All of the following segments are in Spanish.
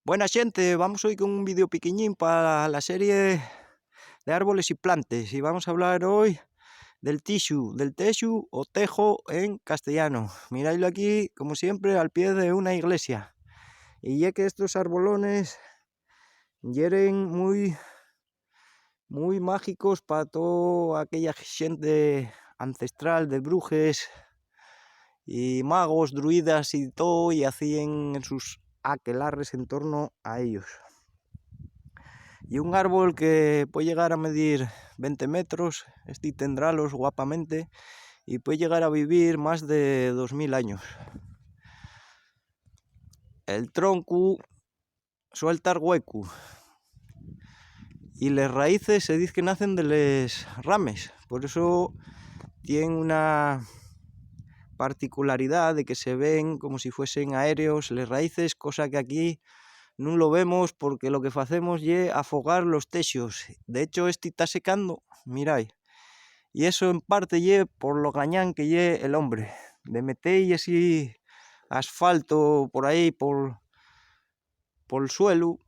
Buena xente, vamos hoy con un vídeo pequeñín para la serie de árboles y plantes y vamos a hablar hoy del texu o tejo en castellano. Miradlo aquí, como siempre, al pie de una iglesia. Y ya que estos arbolones yeren muy mágicos para toda aquella xente ancestral de brujes y magos, druidas y todo, y hacían sus aquelarres en torno a ellos. Y un árbol que puede llegar a medir 20 metros, este tendrálos guapamente, y puede llegar a vivir más de 2000 años. El tronco suele estar hueco, y las raíces se dice que nacen de las rames, por eso tienen una particularidad de que se ven como si fuesen aéreos las raíces, cosa que aquí no lo vemos porque lo que hacemos es afogar los techos. De hecho, este está secando, miráis. Y eso en parte ye por lo gañán que ye el hombre, de meter así asfalto por ahí, por el suelo,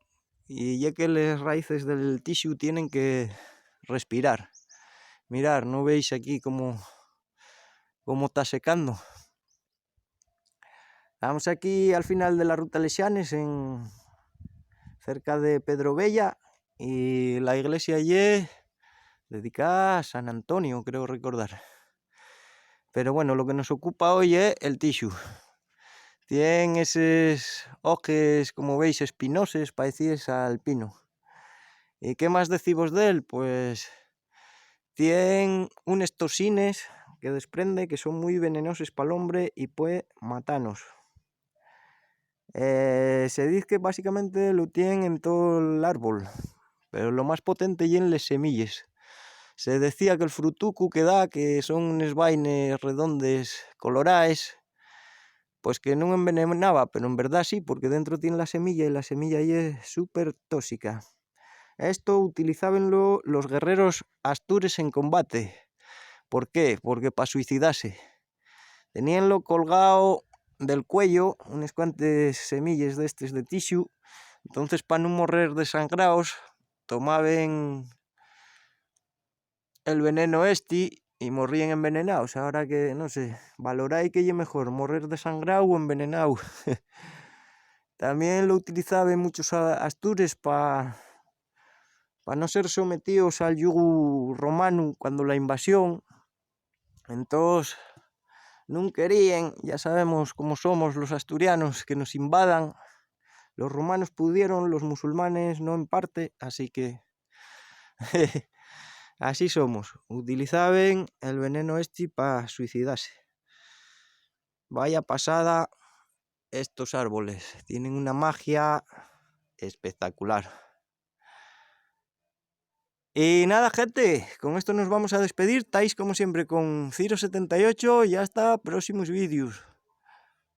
y ye que las raíces del tixu tienen que respirar. Mirar, ¿no veis aquí cómo está secando? Estamos aquí al final de la ruta Lexianes, cerca de Pedro Bella, y la iglesia ye dedicada a San Antonio, creo recordar. Pero bueno, lo que nos ocupa hoy es el tixu. Tiene esos hojes, como veis, espinosos, parecidos al pino. ¿Y qué más decimos de él? Pues tiene unas toxines que desprende que son muy venenosos para el hombre y puede matarnos. Se dice que básicamente lo tienen en todo el árbol, pero lo más potente y en las semillas. Se decía que el frutucu que da, que son unas vainas redondas coloradas, pues que no envenenaba, pero en verdad sí, porque dentro tiene la semilla y la semilla ahí es súper tóxica. Esto utilizabanlo los guerreros astures en combate. ¿Por qué? Porque para suicidarse. Teníanlo colgado del cuello, unas cuantas semillas de estos de tixu, entonces para no morrer desangrados, tomaban el veneno y morrían envenenados. Ahora que, no sé, valoráis que es mejor, morrer desangrado o envenenado. También lo utilizaban muchos astures para no ser sometidos al yugo romano cuando la invasión. Entonces, no querían, ya sabemos cómo somos los asturianos, que nos invadan. Los romanos pudieron, los musulmanes no en parte, así que así somos. Utilizaban el veneno para suicidarse. Vaya pasada estos árboles, tienen una magia espectacular. Y nada, gente, con esto nos vamos a despedir. Estáis como siempre con Ciro78 y hasta próximos vídeos.